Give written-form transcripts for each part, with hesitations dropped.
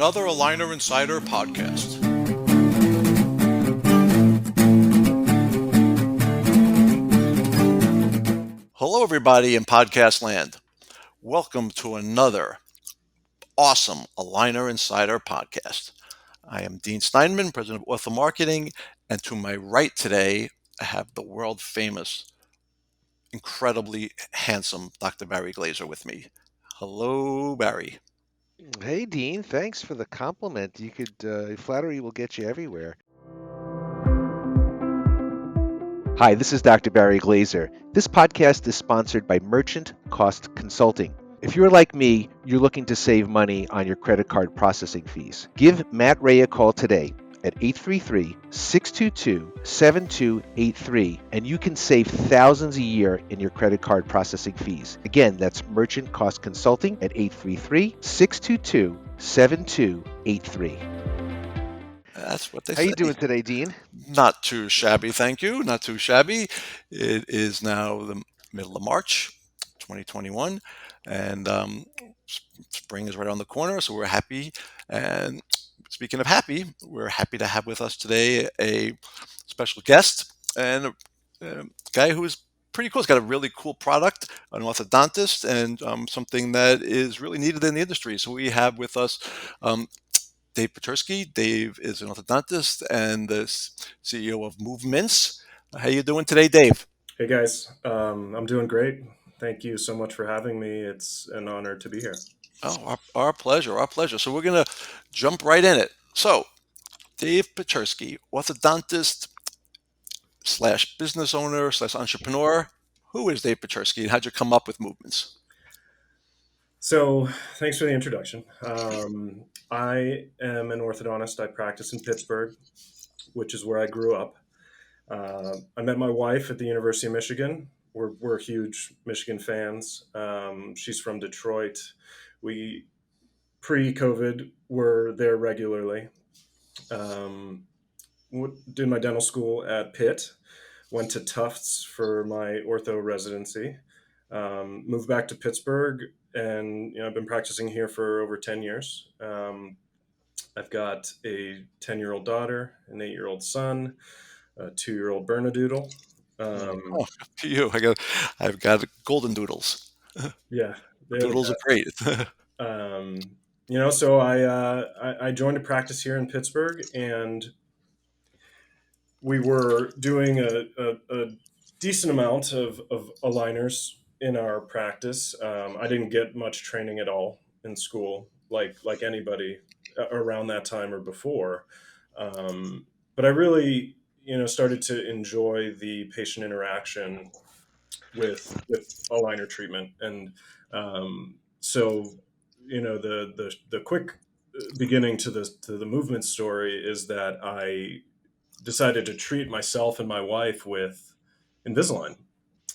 another Aligner Insider podcast. Hello, everybody in podcast land. Welcome to another awesome Aligner Insider podcast. I am Dean Steinman, President of Ortho Marketing, and to my right today, I have the world famous, incredibly handsome Dr. Barry Glaser with me. Hello, Barry. Hey, Dean, thanks for the compliment. Flattery will get you everywhere. Hi, this is Dr. Barry Glaser. This podcast is sponsored by Merchant Cost Consulting. If you're like me, you're looking to save money on your credit card processing fees. Give Matt Ray a call today at 833-622-7283, and you can save thousands a year in your credit card processing fees. Again, that's Merchant Cost Consulting at 833-622-7283. That's what they How you say. doing today, Dean? Not too shabby, thank you. Not too shabby. It is now the middle of March, 2021, and spring is right on the corner, so we're happy. And speaking of happy, we're happy to have with us today a special guest and a guy who is pretty cool. He's got a really cool product, an orthodontist, and something that is really needed in the industry. So we have with us um, Dave Pechersky. Dave is an orthodontist and the CEO of Movemints. How you doing today, Dave? Hey guys, I'm doing great. Thank you so much for having me. It's an honor to be here. Oh, our pleasure, our pleasure. So we're going to jump right in it. So Dave Pechersky, orthodontist slash business owner slash entrepreneur. Who is Dave Pechersky and how'd you come up with Movements? So thanks for the introduction. I am an orthodontist. I practice in Pittsburgh, which is where I grew up. I met my wife at the University of Michigan. We're huge Michigan fans. She's from Detroit. We, pre-COVID, were there regularly. Did my dental school at Pitt. Went to Tufts for my ortho residency. Moved back to Pittsburgh, and I've been practicing here for over 10 years. I've got a 10-year-old daughter, an 8-year-old son, a 2-year-old Bernedoodle. Oh, you. I've got golden doodles. Yeah, Doodles are great. so I joined a practice here in Pittsburgh, and we were doing a decent amount of aligners in our practice. I didn't get much training at all in school, like anybody around that time or before. But I really, started to enjoy the patient interaction with aligner treatment, and so the quick beginning to the movement story is that I decided to treat myself and my wife with Invisalign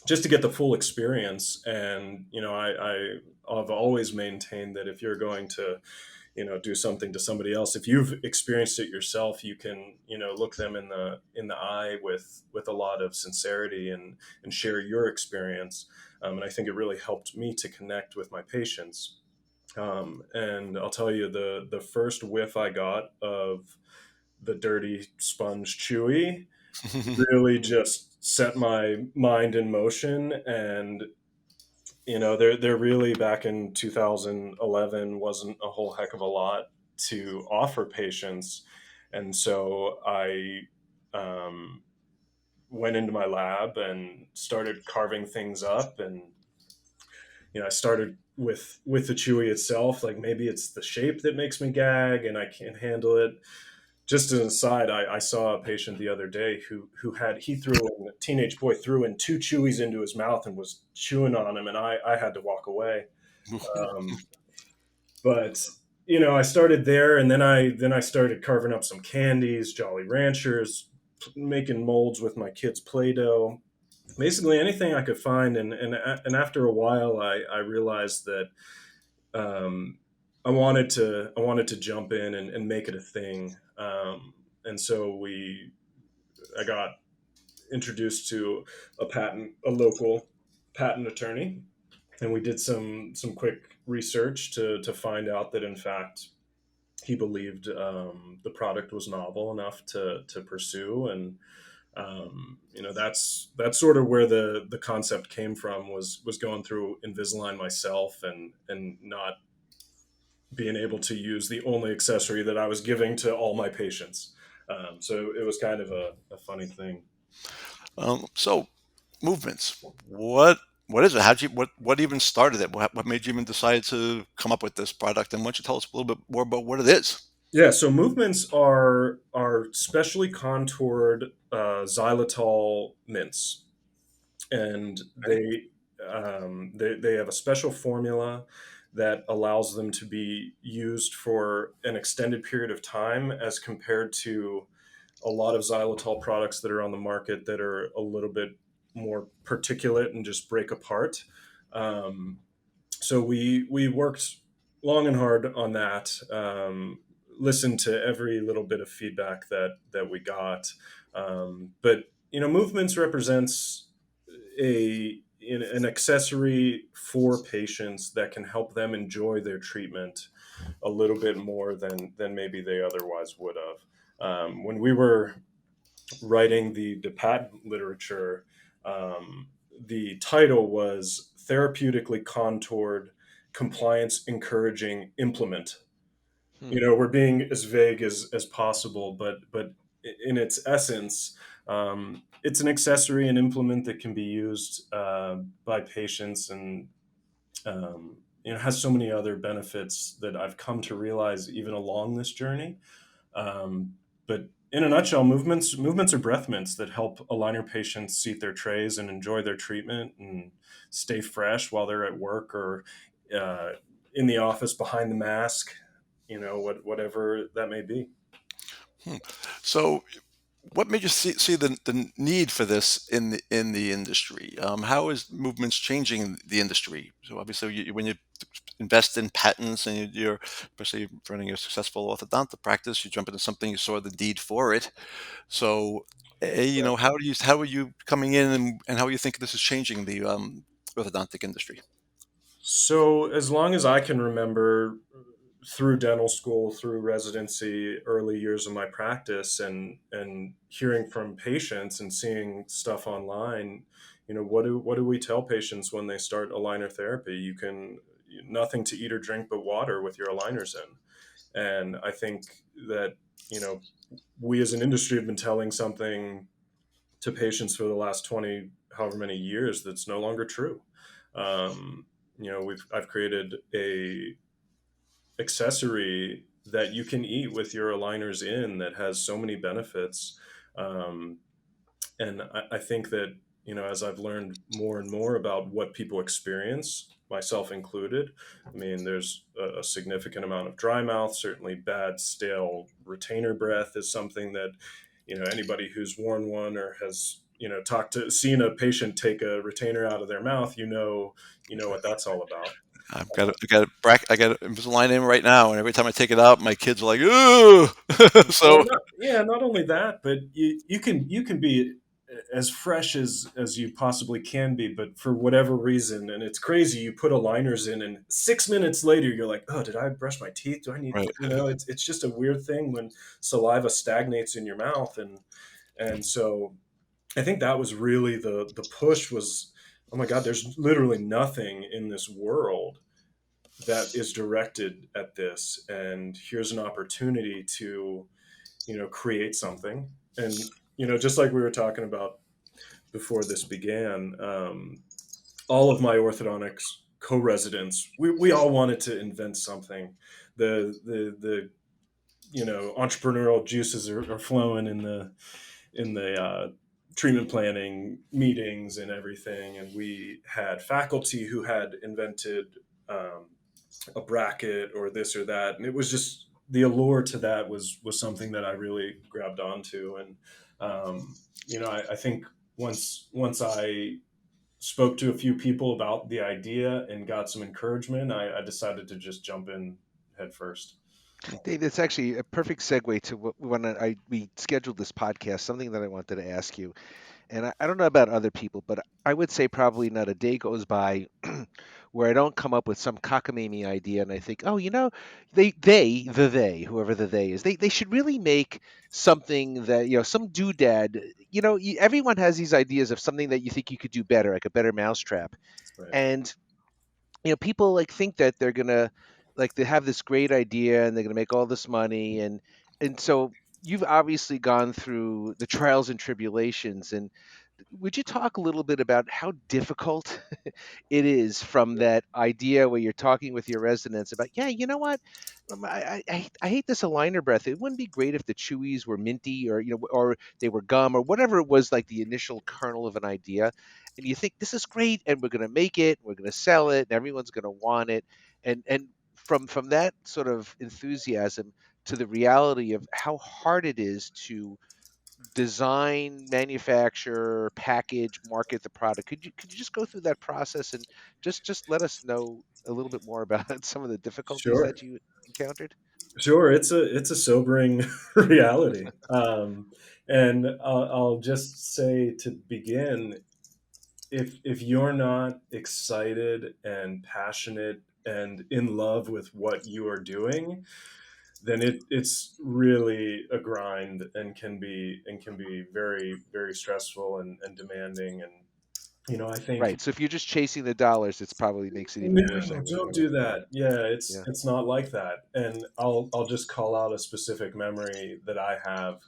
just to get the full experience. And I've always maintained that if you're going to do something to somebody else, if you've experienced it yourself, you can look them in the eye with a lot of sincerity and share your experience. And I think it really helped me to connect with my patients. And I'll tell you, the first whiff I got of the dirty sponge chewy really just set my mind in motion. And there really, back in 2011, wasn't a whole heck of a lot to offer patients. And so I went into my lab and started carving things up. And I started with the chewy itself. Like, maybe it's the shape that makes me gag and I can't handle it. Just as an aside, I saw a patient the other day who a teenage boy threw in 2 chewies into his mouth and was chewing on them, and I had to walk away. But I started there, and then I started carving up some candies, Jolly Ranchers, making molds with my kids' Play-Doh, basically anything I could find. And after a while, I realized that I wanted to jump in and make it a thing. And so I got introduced to a local patent attorney, and we did some quick research to find out that, in fact, he believed the product was novel enough to pursue, and that's sort of where the concept came from. Was going through Invisalign myself, and not being able to use the only accessory that I was giving to all my patients. So it was kind of a funny thing. So movements. What is it? How'd you what even started it? What made you even decide to come up with this product? And why don't you tell us a little bit more about what it is? Yeah, so movements are specially contoured xylitol mints, and Okay. they have a special formula that allows them to be used for an extended period of time, as compared to a lot of xylitol products that are on the market that are a little bit more particulate and just break apart. Um, so we worked long and hard on that. Listened to every little bit of feedback that we got, but movements represents an accessory for patients that can help them enjoy their treatment a little bit more than maybe they otherwise would have. When we were writing the patent literature, the title was Therapeutically Contoured Compliance Encouraging Implement. Hmm. We're being as vague as possible, but in its essence, it's an accessory and implement that can be used by patients, and has so many other benefits that I've come to realize even along this journey. But in a nutshell, movements are breath mints that help aligner patients seat their trays and enjoy their treatment and stay fresh while they're at work, or uh, in the office behind the mask. Whatever that may be. Hmm. So what made you see the need for this in the industry? How is movements changing the industry? So obviously, when you invest in patents and you're especially running a successful orthodontic practice, you jump into something, you saw the need for it. So, how are you coming in, and how you think this is changing the orthodontic industry? So, as long as I can remember, through dental school, through residency, early years of my practice, and hearing from patients and seeing stuff online, what do we tell patients when they start aligner therapy? You can nothing to eat or drink but water with your aligners in. And I think that you know we as an industry have been telling something to patients for the last 20 however many years that's no longer true. I've created a accessory that you can eat with your aligners in that has so many benefits. um, and I think that as I've learned more and more about what people experience, myself included, I mean, there's a significant amount of dry mouth. Certainly bad stale retainer breath is something that anybody who's worn one or has seen a patient take a retainer out of their mouth, you know what that's all about. I got Invisalign in right now, and every time I take it out, my kids are like, "Ooh!" Well, So, not only that, but you can be as fresh as you possibly can be, but for whatever reason, and it's crazy, you put aligners in, and 6 minutes later, you're like, oh, did I brush my teeth? Do I need? right. It's just a weird thing when saliva stagnates in your mouth, and so I think that was really the push was, oh my God, there's literally nothing in this world that is directed at this, and here's an opportunity to create something. And just like we were talking about before this began, all of my orthodontics co-residents, we all wanted to invent something. The entrepreneurial juices are flowing in the treatment planning meetings and everything, and we had faculty who had invented um, a bracket or this or that, and it was just the allure to that was something that I really grabbed onto. And I think once I spoke to a few people about the idea and got some encouragement, I decided to just jump in head first. Dave, that's actually a perfect segue to what when we scheduled this podcast. Something that I wanted to ask you. And I don't know about other people, but I would say probably not a day goes by where I don't come up with some cockamamie idea and I think, oh, whoever the they is, they should really make something that, some doodad. Everyone has these ideas of something that you think you could do better, like a better mousetrap. Right. And people like think that they're gonna like they have this great idea and they're gonna make all this money, and so you've obviously gone through the trials and tribulations. And would you talk a little bit about how difficult it is from that idea where you're talking with your residents about, yeah, you know what? I hate this aligner breath. It wouldn't be great if the Chewies were minty, or or they were gum, or whatever it was, like the initial kernel of an idea. And you think this is great, and we're going to make it, we're going to sell it, and everyone's going to want it. And from that sort of enthusiasm to the reality of how hard it is to design, manufacture, package, market the product. Could you just go through that process and just let us know a little bit more about some of the difficulties Sure. that you encountered? Sure. It's a sobering reality. And I'll just say to begin, if you're not excited and passionate and in love with what you are doing, then it's really a grind and can be very very stressful and demanding. And I think Right. So if you're just chasing the dollars, it's probably makes it even worse, no, I don't would do have thought. that. Yeah, it's Yeah. it's not like that. And I'll just call out a specific memory that I have.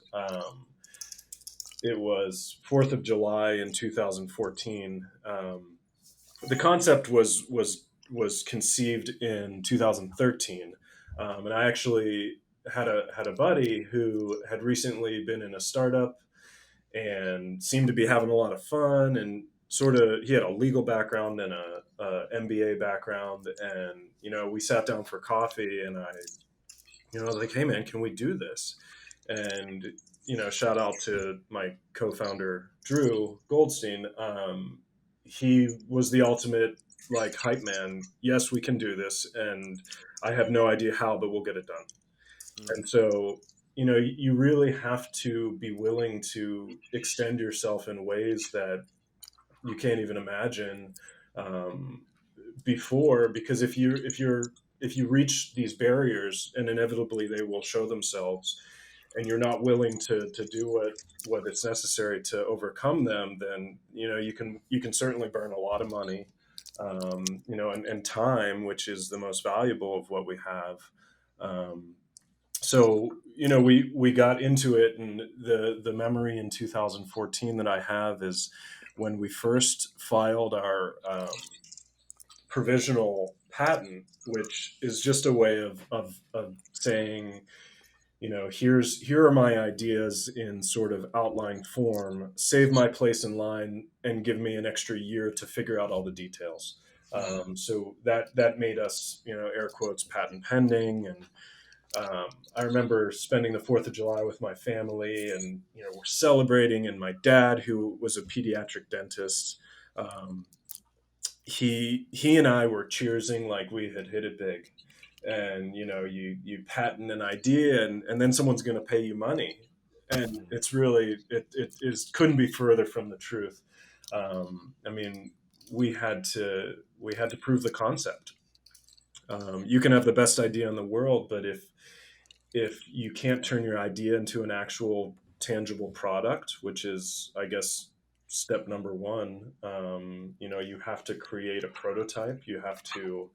It was 4th of July in 2014. The concept was conceived in 2013, and I actually had a buddy who had recently been in a startup and seemed to be having a lot of fun, and sort of he had a legal background and a MBA background. And we sat down for coffee, and I was like, hey man, can we do this? And shout out to my co-founder Drew Goldstein. He was the ultimate like hype man. Yes, we can do this, and I have no idea how, but we'll get it done. Mm. And so you really have to be willing to extend yourself in ways that you can't even imagine, um, before, because if you reach these barriers, and inevitably they will show themselves, and you're not willing to do what is necessary to overcome them, then you can certainly burn a lot of money, and time, which is the most valuable of what we have. Um, so we got into it, and the memory in 2014 that I have is when we first filed our provisional patent, which is just a way of saying, here are my ideas in sort of outline form. Save my place in line and give me an extra year to figure out all the details. Mm. So that made us, air quotes, patent pending. And I remember spending the 4th of July with my family, and we're celebrating. And my dad, who was a pediatric dentist, um, he and I were cheersing like we had hit it big. And you patent an idea, and then someone's going to pay you money, and Mm. it's really it is couldn't be further from the truth. I mean, we had to prove the concept. You can have the best idea in the world, but if you can't turn your idea into an actual tangible product, which is, I guess, step number one, you have to create a prototype. You have to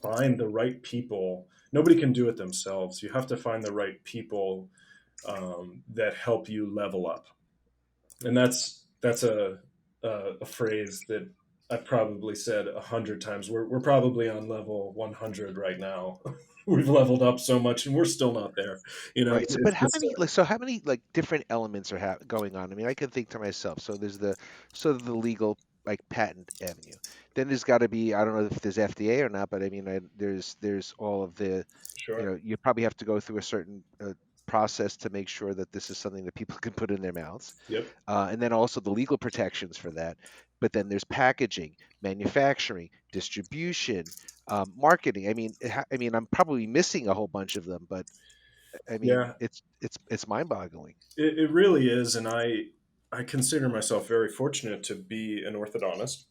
find the right people. Nobody can do it themselves. You have to find the right people, that help you level up. And that's a phrase that I've probably said 100 times. We're probably on level 100 right now. We've leveled up so much, and we're still not there. Right. So, but It's how just many like so how many like different elements are going on? I mean, I can think to myself. So there's the sort of the legal like patent avenue. Then there's got to be, I don't know if there's FDA or not, but I mean, there's all of the, sure. you probably have to go through a certain process to make sure that this is something that people can put in their mouths, Yep. and then also the legal protections for that. But then there's packaging, manufacturing, distribution, marketing. I mean, I'm probably missing a whole bunch of them, but I mean, Yeah, it's mind-boggling. it really is, and I consider myself very fortunate to be an orthodontist.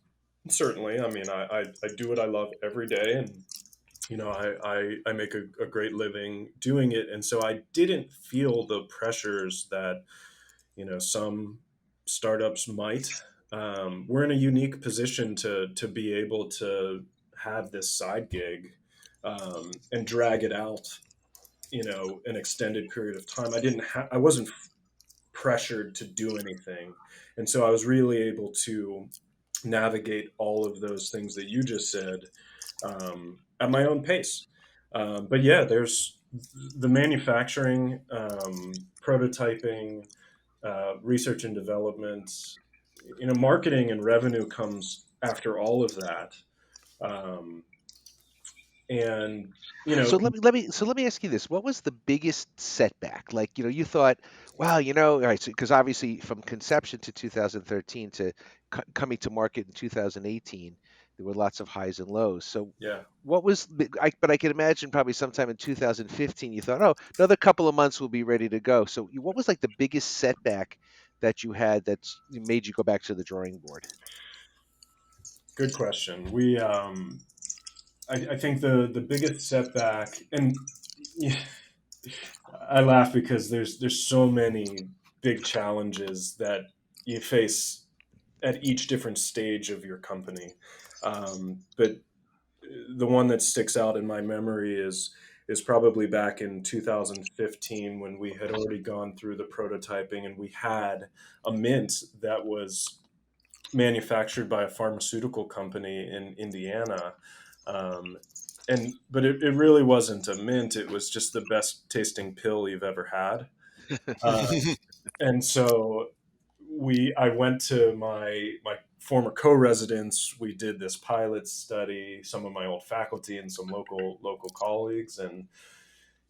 Certainly, I mean, I do what I love every day, and I make a great living doing it, and so I didn't feel the pressures that some startups might. We're in a unique position to be able to have this side gig and drag it out, an extended period of time. I wasn't pressured to do anything, and so I was really able to navigate all of those things that you just said at my own pace. But yeah, there's the manufacturing, prototyping, research and development. Marketing and revenue comes after all of that. Um, and you know, So let me ask you this: what was the biggest setback? Like, you thought, wow, all right, because obviously from conception to 2013 to coming to market in 2018, there were lots of highs and lows. So yeah, what was but I can imagine probably sometime in 2015 you thought, oh, another couple of months will be ready to go. So what was like the biggest setback that you had that's made you go back to the drawing board? good question. I think the biggest setback, and yeah, I laugh because there's so many big challenges that you face at each different stage of your company. But the one that sticks out in my memory is probably back in 2015 when we had already gone through the prototyping and we had a mint that was manufactured by a pharmaceutical company in Indiana. Um, but it really wasn't a mint. It was just the best tasting pill you've ever had. And so I went to my former co-residents. We did this pilot study, some of my old faculty and some local colleagues, and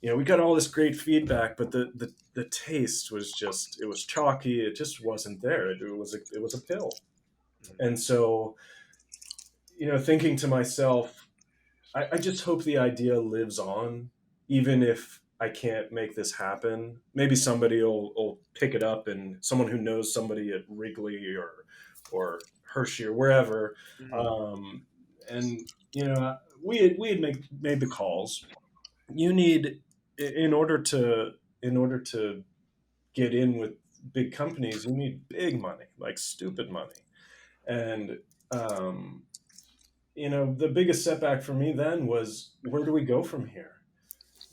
we got all this great feedback, but the taste was just, it was chalky. It just wasn't there. It was a pill. And so, thinking to myself, I just hope the idea lives on, even if I can't make this happen. Maybe somebody will pick it up, and someone who knows somebody at Wrigley or Hershey or wherever, Mhm. um, and we had made the calls. You need in order to get in with big companies, you need big money, like stupid money, and um, the biggest setback for me then was, where do we go from here?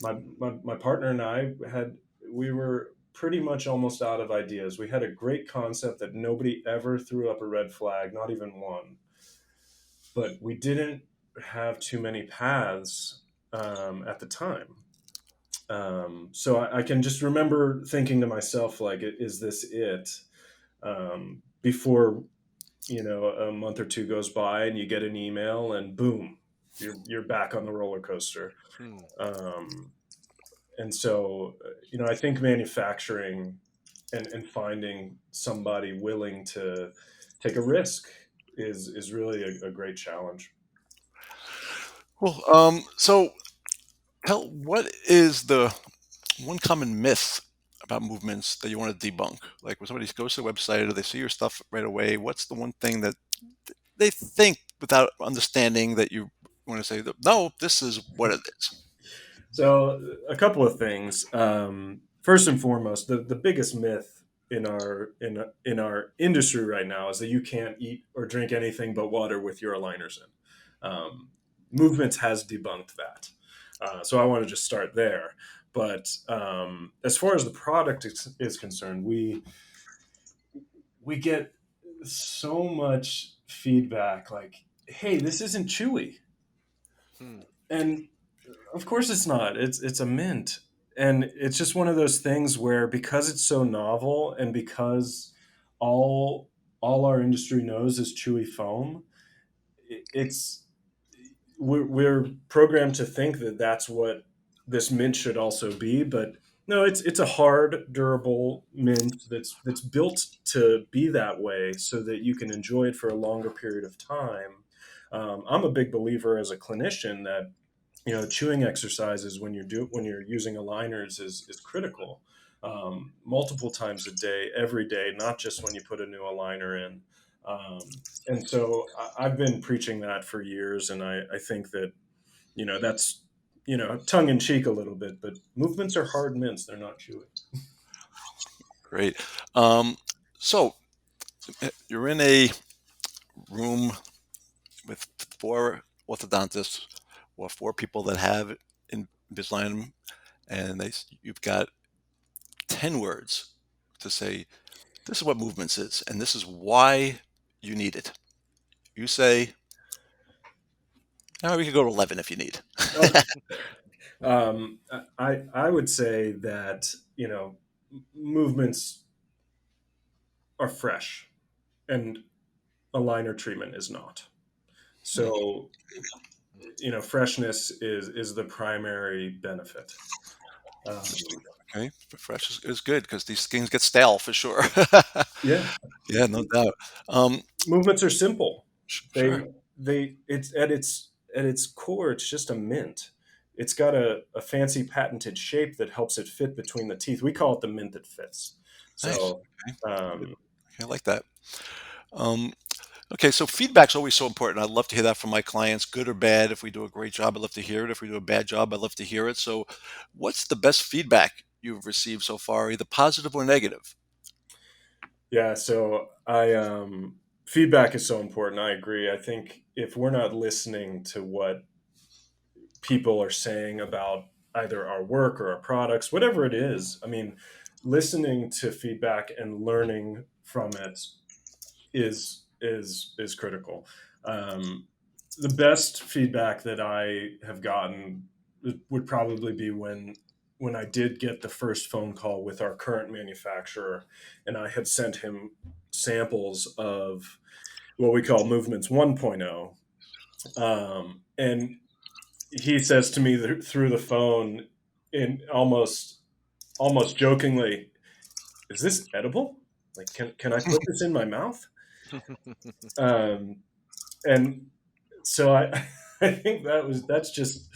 My partner and we were pretty much almost out of ideas. We had a great concept that nobody ever threw up a red flag, not even one, but we didn't have too many paths at the time. So I can just remember thinking to myself, like, is this it? Before a month or two goes by and you get an email and boom, you're back on the roller coaster. Hmm. Um, and so, I think manufacturing and finding somebody willing to take a risk is really a great challenge. Well, so tell what is the one common myth about movements that you want to debunk? Like when somebody goes to the website or they see your stuff right away, what's the one thing that they think without understanding that you want to say that no, this is what it is? So, a couple of things. First and foremost, the biggest myth in our industry right now is that you can't eat or drink anything but water with your aligners in. Movements has debunked that. So I want to just start there. But as far as the product is concerned, we get so much feedback like, "Hey, this isn't chewy," Hmm. and of course it's not. It's a mint. And it's just one of those things where, because it's so novel and because all all our industry knows is chewy foam, it's we're programmed to think that that's what this mint should also be, but no, it's a hard, durable mint that's built to be that way so that you can enjoy it for a longer period of time. I'm a big believer as a clinician that chewing exercises when you're using aligners is critical. Multiple times a day, every day, not just when you put a new aligner in. And so I've been preaching that for years, and I think that that's tongue in cheek a little bit, but movements are hard mints; they're not chewy. Great. Um, so you're in a room with four orthodontists or four people that have Invisalign, and you've got 10 words to say, this is what movements is, and this is why you need it. You say, we could go to 11 if you need. Okay. I would say that movements are fresh, and aligner treatment is not. Hmm, So freshness is the primary benefit. okay, fresh is good because these things get stale for sure. Yeah, Yeah, no doubt. Um, movements are simple. sure. They it's at its core, it's just a mint. It's got a fancy patented shape that helps it fit between the teeth. We call it the mint that fits. Nice. So Okay, good. um, I like that. Um, okay, so feedback's always so important. I'd love to hear that from my clients, good or bad. If we do a great job, I'd love to hear it. If we do a bad job, I'd love to hear it. So, what's the best feedback you've received so far, either positive or negative? yeah, so I feedback is so important. I agree. I think if we're not listening to what people are saying about either our work or our products, whatever it is, I mean, listening to feedback and learning from it is critical. Um, the best feedback that I have gotten would probably be when I did get the first phone call with our current manufacturer, and I had sent him samples of what we call Movements 1.0. And he says to me through the phone, in almost jokingly, "Is this edible? Like, can I put this in my mouth?" Um, and so I think that's just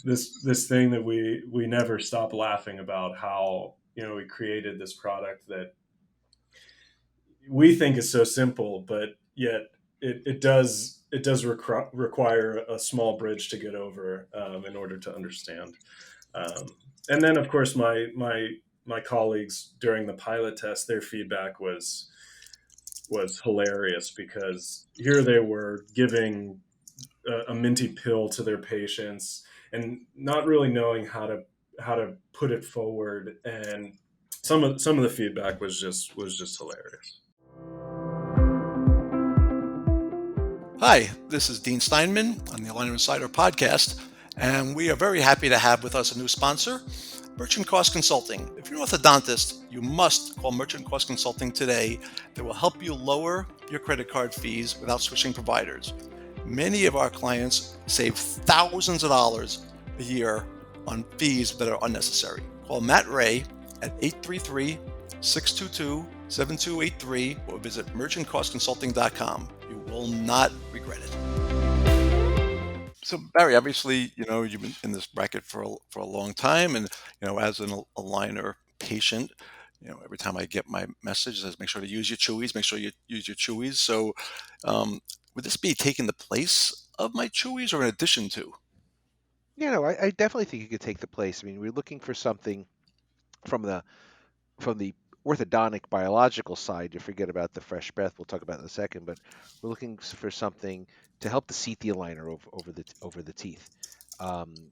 this thing that we never stop laughing about, how we created this product that we think is so simple, but yet it does require a small bridge to get over, in order to understand. And then, of course, my colleagues during the pilot test, their feedback was hilarious, because here they were giving a minty pill to their patients and not really knowing how to put it forward, and some of the feedback was just hilarious. Hi, this is Dean Steinman on the Aligner Insider podcast, and we are very happy to have with us a new sponsor, Merchant Cost Consulting. If you're an orthodontist, you must call Merchant Cost Consulting today. They will help you lower your credit card fees without switching providers. Many of our clients save thousands of dollars a year on fees that are unnecessary. Call Matt Ray at 833 622 7283 or visit merchantcostconsulting.com. You will not regret it. So Barry, obviously, you've been in this bracket for a long time, and as an aligner patient, every time I get my message, it says make sure to use your Chewies, make sure you use your Chewies. So, would this be taking the place of my Chewies or in addition to? I definitely think you could take the place. I mean, we're looking for something from the orthodontic biological side. You forget about the fresh breath. We'll talk about it in a second, but we're looking for something to help to seat the aligner over the teeth.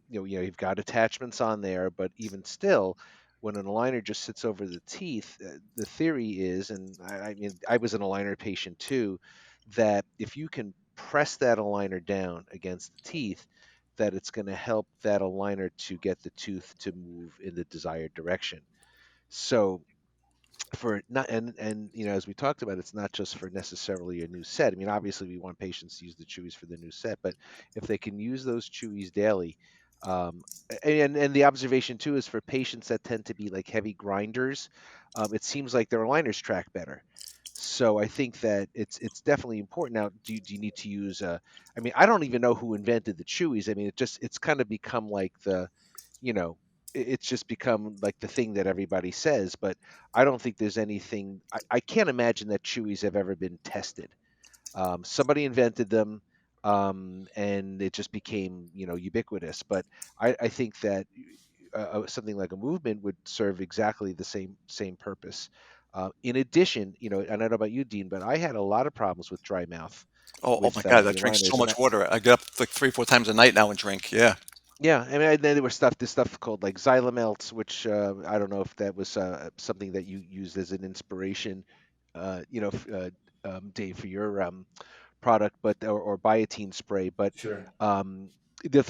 You've got attachments on there, but even still, when an aligner just sits over the teeth, the theory is, and I mean, I was an aligner patient too, that if you can press that aligner down against the teeth, that it's going to help that aligner to get the tooth to move in the desired direction. So for not and as we talked about, it's not just for necessarily a new set. I mean, obviously we want patients to use the chewies for the new set, but if they can use those chewies daily, um, and the observation too is for patients that tend to be like heavy grinders, it seems like their aligners track better. So I think that it's definitely important. Now, do you need to use I mean, I don't even know who invented the Chewies. I mean, it's kind of become like the, you know, it's just become like the thing that everybody says, but I don't think there's anything I can't imagine that Chewies have ever been tested. Somebody invented them, and it just became, ubiquitous. But I think that something like a movement would serve exactly the same purpose. In addition, and I don't know about you, Dean, but I had a lot of problems with dry mouth Oh my with God, I the drink so aligners, and much water. I get up like 3, 4 times a night now and drink. Yeah. yeah, I mean, then there was this stuff called like Xylamelts, which I don't know if that was something that you used as an inspiration, Dave, for your product, but or biotin spray. But Sure. um,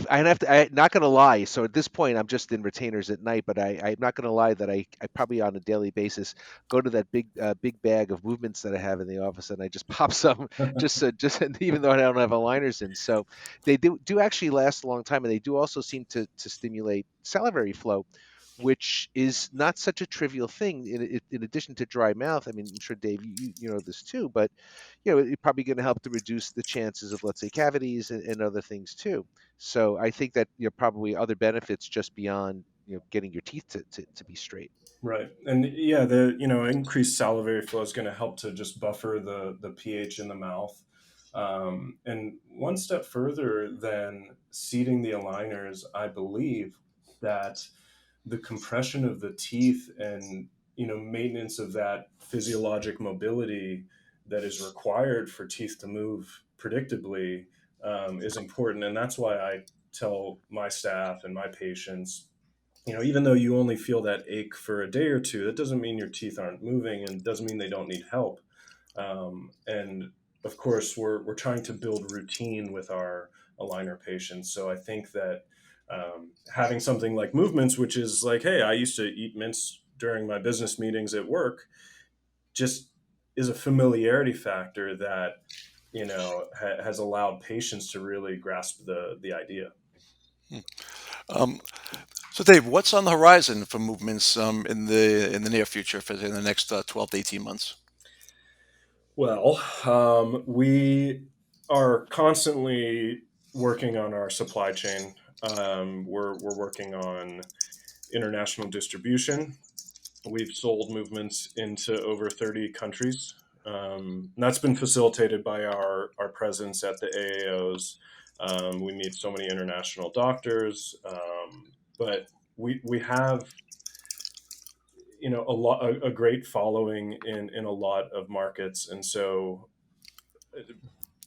I have to. I'm not going to lie. So at this point, I'm just in retainers at night. But I'm not going to lie that I probably on a daily basis go to that big bag of movements that I have in the office, and I just pop some, just even though I don't have aligners in. So they do actually last a long time, and they do also seem to stimulate salivary flow, which is not such a trivial thing. In addition to dry mouth, I mean, I'm sure Dave, you know this too, but it's probably going to help to reduce the chances of, let's say, cavities and other things too. So I think that probably other benefits just beyond getting your teeth to be straight. Right. And yeah, the increased salivary flow is going to help to just buffer the pH in the mouth. And one step further than seating the aligners, I believe that the compression of the teeth and maintenance of that physiologic mobility that is required for teeth to move predictably is important. And that's why I tell my staff and my patients, even though you only feel that ache for a day or two, that doesn't mean your teeth aren't moving and doesn't mean they don't need help. And of course, we're trying to build routine with our aligner patients. So I think that having something like Movements, which is like, hey, I used to eat mints during my business meetings at work, just is a familiarity factor that has allowed patients to really grasp the idea. Hmm. Um, so, Dave, what's on the horizon for movements in the near future, for in the next 12 to 18 months? Well, we are constantly working on our supply chain. We're working on international distribution. We've sold movements into over 30 countries. And that's been facilitated by our presence at the AAOs. We meet so many international doctors, but we have a great following in a lot of markets, and so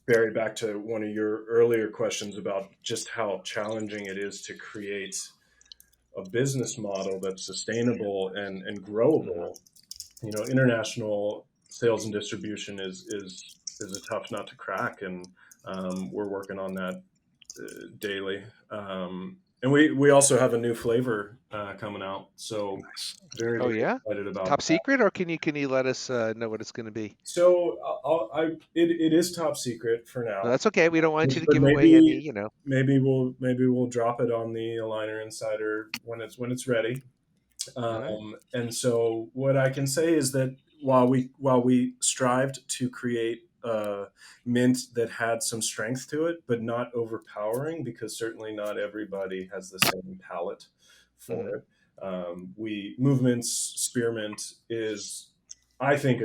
Barry, back to one of your earlier questions about just how challenging it is to create a business model that's sustainable and Hmm. growable. International sales and distribution is a tough nut to crack, and we're working on that daily. And we also have a new flavor coming out, so Nice. very Oh very yeah, excited about top that. secret, or can you let us know what it's going to be? So it is top secret for No, now. that's okay. We don't want you to But give away any. maybe we'll drop it on the Aligner Insider when it's ready. All right. And so what I can say is that while we strived to create a mint that had some strength to it, but not overpowering, because certainly not everybody has the same palate for Hmm. it. We Movements Spearmint is, I think,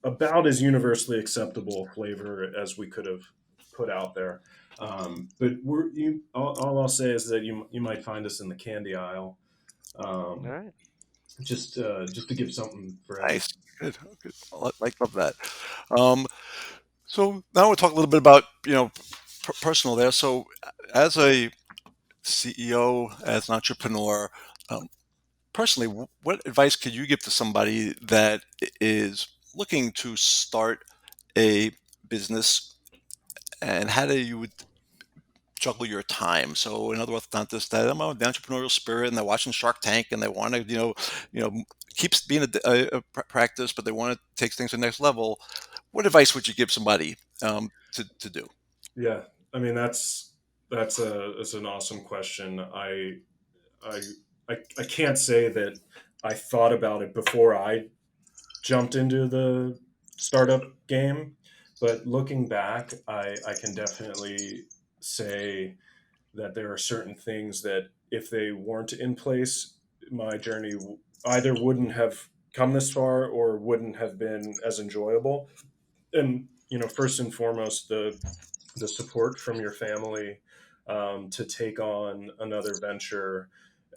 about as universally acceptable flavor as we could have put out there. But all I'll say is that you might find us in the candy aisle, All um, right. just to give something for everyone. Nice. Good. Good. Love that. Um, so now we'll talk a little bit about personal there. So as a CEO, as an entrepreneur, um, personally, what advice could you give to somebody that is looking to start a business, and how do you would juggle your time? So, in other words, not just that I'm the entrepreneurial spirit, and they're watching Shark Tank, and they want to, keeps being a practice, but they want to take things to the next level. What advice would you give somebody to do? Yeah, I mean that's an awesome question. I I can't say that I thought about it before I jumped into the startup game. But looking back, I can definitely say that there are certain things that if they weren't in place, my journey either wouldn't have come this far or wouldn't have been as enjoyable. And first and foremost, the support from your family to take on another venture.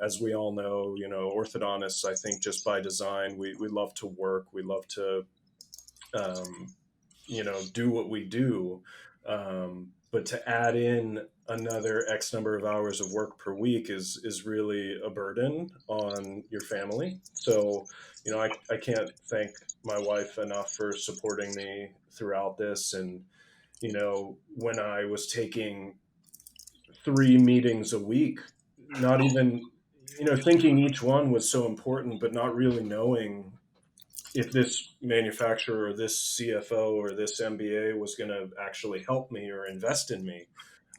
As we all know, orthodontists, I think just by design, we love to work, we love to um, do what we do. But to add in another X number of hours of work per week is really a burden on your family. So, I can't thank my wife enough for supporting me throughout this. And, when I was taking 3 meetings a week, not even, thinking each one was so important, but not really knowing if this manufacturer or this CFO or this MBA was going to actually help me or invest in me.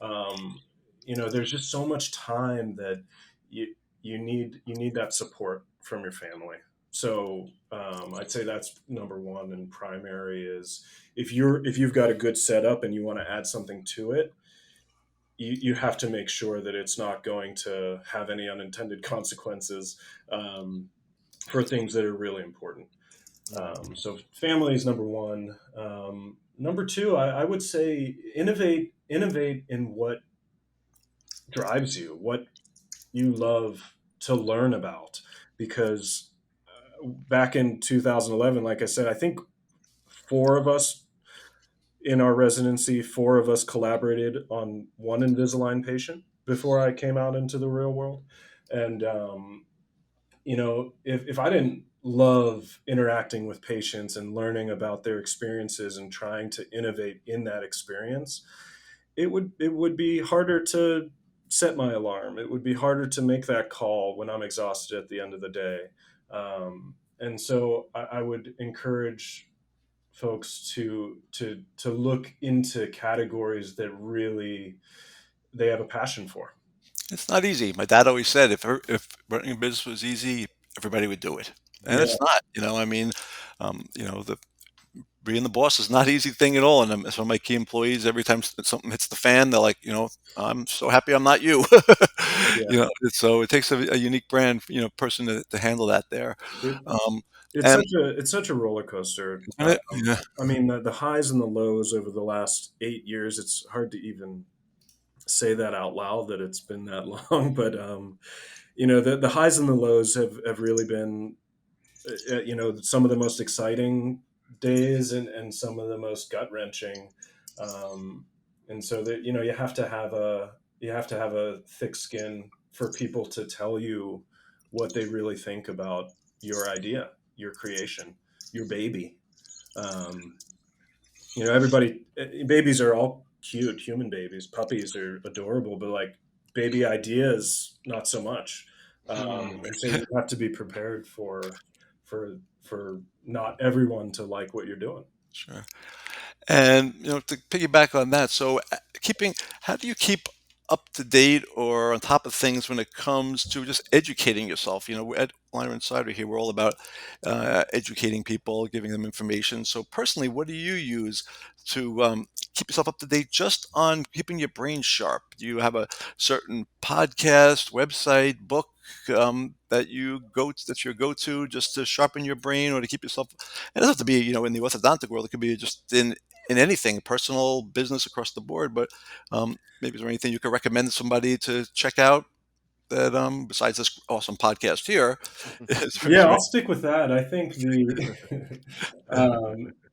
Um, there's just so much time that you need that support from your family. So I'd say that's number one and primary is if you've got a good setup and you want to add something to it, you have to make sure that it's not going to have any unintended consequences for things that are really important. So family is number one. Number two, I would say innovate in what drives you, what you love to learn about. Because back in 2011, like I said, I think four of us in our residency, four of us collaborated on one Invisalign patient before I came out into the real world. And if I didn't love interacting with patients and learning about their experiences and trying to innovate in that experience, it would be harder to set my alarm. It would be harder to make that call when I'm exhausted at the end of the day. And so I would encourage folks to look into categories that really they have a passion for. It's not easy. My dad always said if running a business was easy, everybody would do it, and Yeah, it's not. I mean, the being the boss is not an easy thing at all. And some of my key employees, every time something hits the fan, they're like, I'm so happy I'm not you. yeah. So it takes a unique brand, person to handle that there. It, Um, it's and such a roller coaster. yeah, I mean, the highs and the lows over the last 8 years. It's hard to even say that out loud that it's been that long, but the highs and the lows have really been some of the most exciting days and some of the most gut wrenching. Um, and so that you have to have a thick skin for people to tell you what they really think about your idea, your creation, your baby. Um, everybody, babies are all cute, human babies, puppies are adorable, but like baby ideas, not so much. And so you have to be prepared for not everyone to like what you're doing. sure. And to piggyback on that, so keeping how do you keep up to date or on top of things when it comes to just educating yourself? We're at Liner Insider here, we're all about educating people, giving them information. So personally, what do you use to keep yourself up to date just on keeping your brain sharp? Do you have a certain podcast, website, book that's your go-to just to sharpen your brain or to keep yourself? It doesn't have to be, in the orthodontic world. It could be just in anything, personal, business, across the board. But maybe is there anything you could recommend to somebody to check out that besides this awesome podcast here? Yeah, I'll stick with that. I think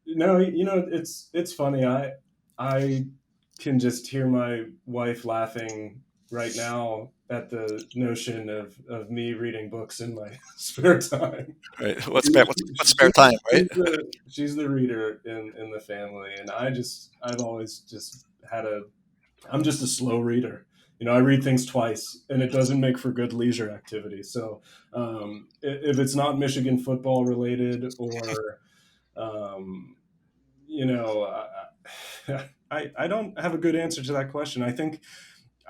no, it's funny. I can just hear my wife laughing right now at the notion of me reading books in my spare time. Right? What's spare time, right? She's the reader in the family, and I've always just had a I'm just a slow reader. I read things twice, and it doesn't make for good leisure activity. So, if it's not Michigan football related, or um, you know, I don't have a good answer to that question. I think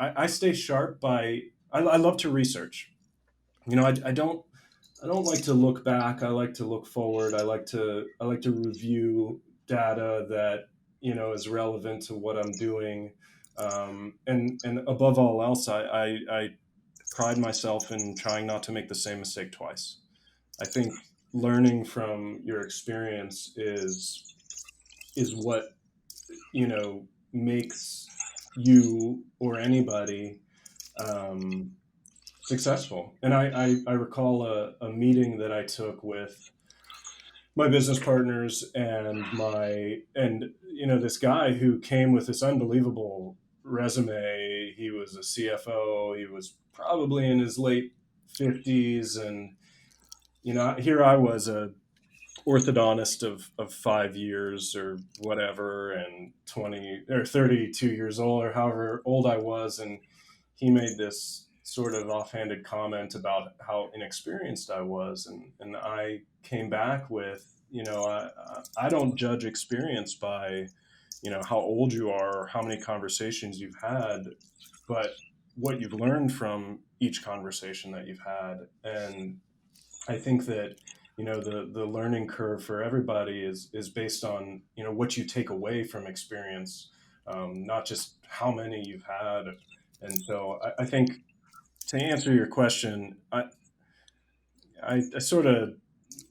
I stay sharp by I love to research. I don't like to look back. I like to look forward. I like to review data that is relevant to what I'm doing. And above all else, I pride myself in trying not to make the same mistake twice. I think learning from your experience is what makes you or anybody um, successful. And I recall a meeting that I took with my business partners and this guy who came with this unbelievable resume. He was a CFO. He was probably in his late 50s, and here I was, a orthodontist of 5 years or whatever, and 20 or 32 years old, or however old I was. And he made this sort of offhanded comment about how inexperienced I was. And I came back with, I don't judge experience by, how old you are or how many conversations you've had, but what you've learned from each conversation that you've had. And I think that the learning curve for everybody is based on what you take away from experience, not just how many you've had. And so I think, to answer your question, I sort of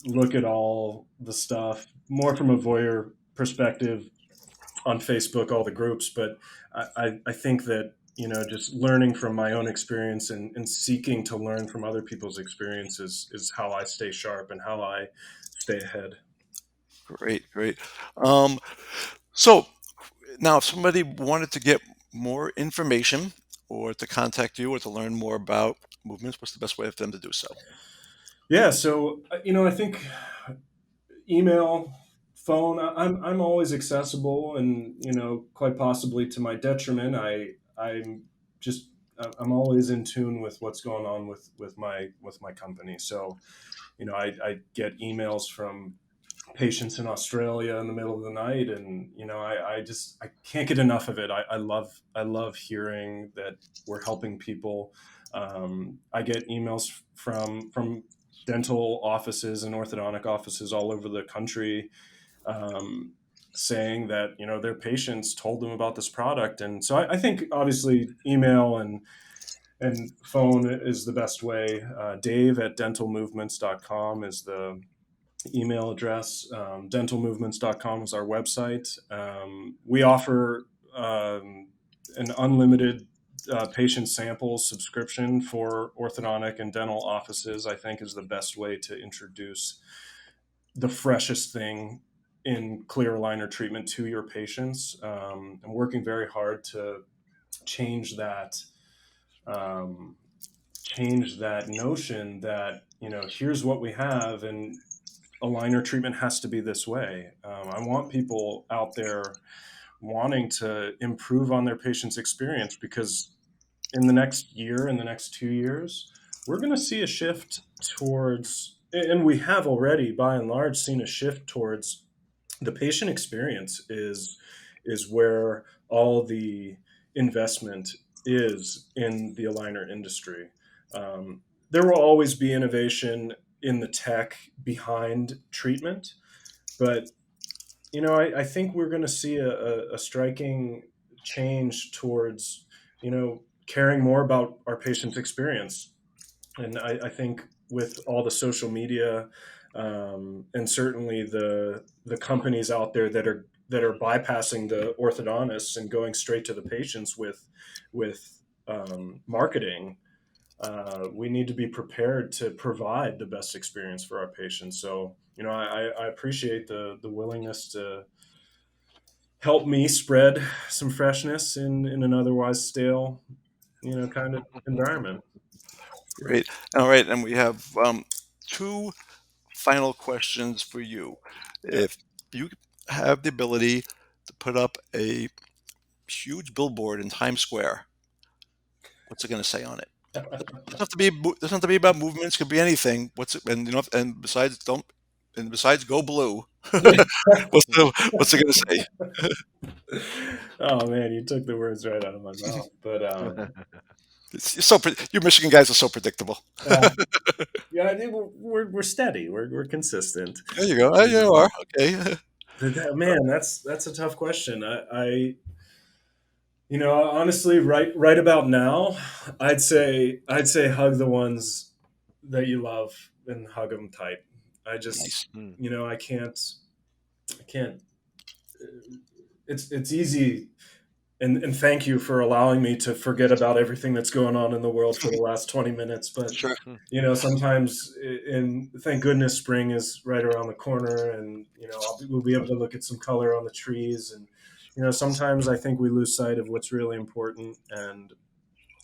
look at all the stuff more from a voyeur perspective on Facebook, all the groups. But I think that just learning from my own experience and seeking to learn from other people's experiences is how I stay sharp and how I stay ahead. Great, great. Um, so now, if somebody wanted to get more information or to contact you or to learn more about movements, what's the best way for them to do so? Yeah, so I think email, phone. I'm always accessible, and quite possibly to my detriment. I'm always in tune with what's going on with my company. So I get emails from patients in Australia in the middle of the night, and I can't get enough of it. I love hearing that we're helping people. I get emails from dental offices and orthodontic offices all over the country, um, saying that their patients told them about this product. And so I think obviously email and phone is the best way. Dave at dentalmovements.com is the email address. Dentalmovements.com is our website. We offer an unlimited patient sample subscription for orthodontic and dental offices. I think is the best way to introduce the freshest thing in clear aligner treatment to your patients. I'm working very hard to change that um, notion that here's what we have, and aligner treatment has to be this way. I want people out there wanting to improve on their patient's experience, because in the next year, in the next 2 years, we're going to see a shift towards, and we have already by and large seen a shift towards, the patient experience is where all the investment is in the aligner industry. There will always be innovation in the tech behind treatment, but I think we're going to see a striking change towards caring more about our patient's experience. And I think with all the social media, and certainly the companies out there that are bypassing the orthodontists and going straight to the patients with marketing, we need to be prepared to provide the best experience for our patients. So I appreciate the willingness to help me spread some freshness in an otherwise stale kind of environment. Great. All right, and we have two final questions for you. Yeah. If you have the ability to put up a huge billboard in Times Square, what's it going to say on it? Doesn't have to be doesn't have to be about movements. Could be anything. What's it? And and besides, don't. And besides, go blue. What's it going to say? Oh man, you took the words right out of my mouth. But It's so you Michigan guys are so predictable. uh, yeah, I think we're steady. We're consistent. There you go. Oh, you are okay. Man, that's a tough question. Honestly, right about now, I'd say hug the ones that you love and hug them tight. I just, Nice. Mm. I can't. It's easy, and thank you for allowing me to forget about everything that's going on in the world for the last 20 minutes. But Sure. Mm. sometimes, and thank goodness spring is right around the corner, and we'll be able to look at some color on the trees, and sometimes I think we lose sight of what's really important, and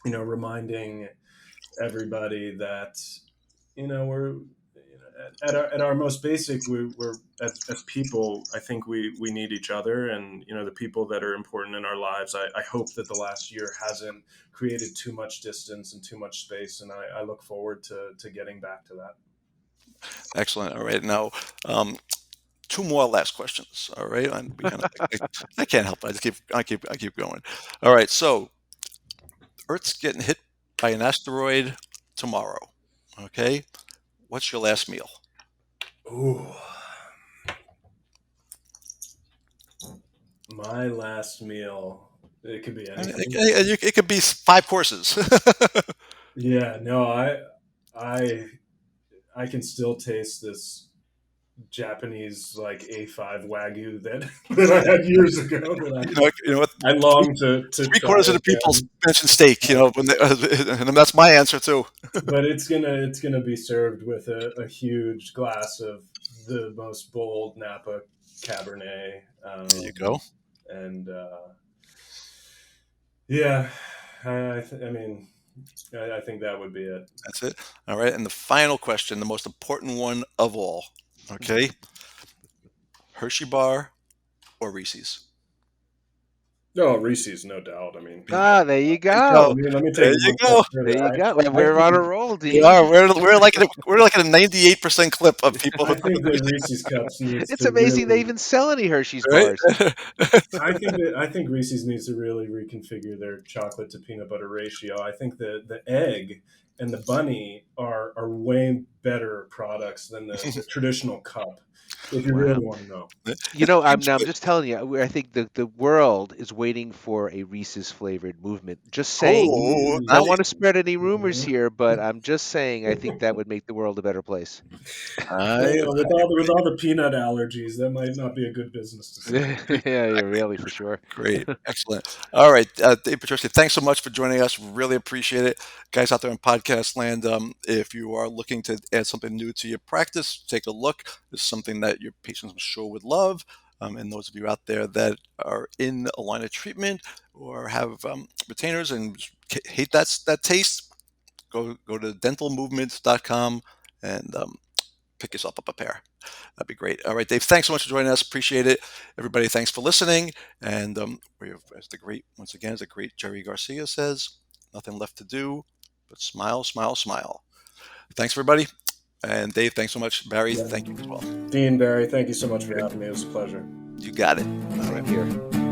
reminding everybody that we're at our most basic, we're as people. I think we need each other, and the people that are important in our lives. I hope that the last year hasn't created too much distance and too much space, and I look forward to getting back to that. Excellent. All right. Now, um, two more last questions. All right. And we kind of, I can't help it. I keep going. All right. So Earth's getting hit by an asteroid tomorrow. Okay. What's your last meal? Ooh, my last meal. It could be anything. It could be 5 courses. Yeah, no, I I can still taste this Japanese like A5 wagyu that that I had years ago You know what? I long to Three try quarters of the people again. mention steak. And that's my answer too. But it's gonna be served with a huge glass of the most bold Napa Cabernet, There you go. and yeah, I mean, I think that would be it. That's it. All right. And the final question, the most important one of all. Okay. Hershey bar or Reese's? No, Reese's, no doubt. I mean, Bingo. Ah, there you There you go. let go. me take There it you one step go. There further. you go. Well, I we're on a think roll, We Dean. are. We're like at a 98% clip of people who. I think the Reese's cups needs It's to amazing they really. even sell any Hershey's Right. bars. I think Reese's needs to really reconfigure their chocolate to peanut butter ratio. I think the egg and the bunny are way better products than the traditional cup. If you Wow. really want to know, I'm just telling you, I think the world is waiting for a Reese's flavored movement. Just saying. Oh, Don't want nice. to spread any rumors Mhm. here, but I'm just saying I think that would make the world a better place. I With all the peanut allergies, that might not be a good business decision. Yeah, yeah, really for sure. Great. Excellent. All right. Dave Pechersky, thanks so much for joining us. Really appreciate it. Guys out there in podcast land, if you are looking to add something new to your practice, take a look. This is something that your patients, I'm sure, would love. And those of you out there that are in a line of treatment or have retainers and hate that taste, go to dentalmovements.com and pick yourself up a pair. That'd be great. All right, Dave, thanks so much for joining us. Appreciate it. Everybody, thanks for listening. And once again, as the great Jerry Garcia says, nothing left to do but smile, smile, smile. Thanks, everybody. And Dave, thanks so much. Barry, Yeah. thank you as well. Dean, Barry, thank you so much for having me. It was a pleasure. You got it. All Same right. here.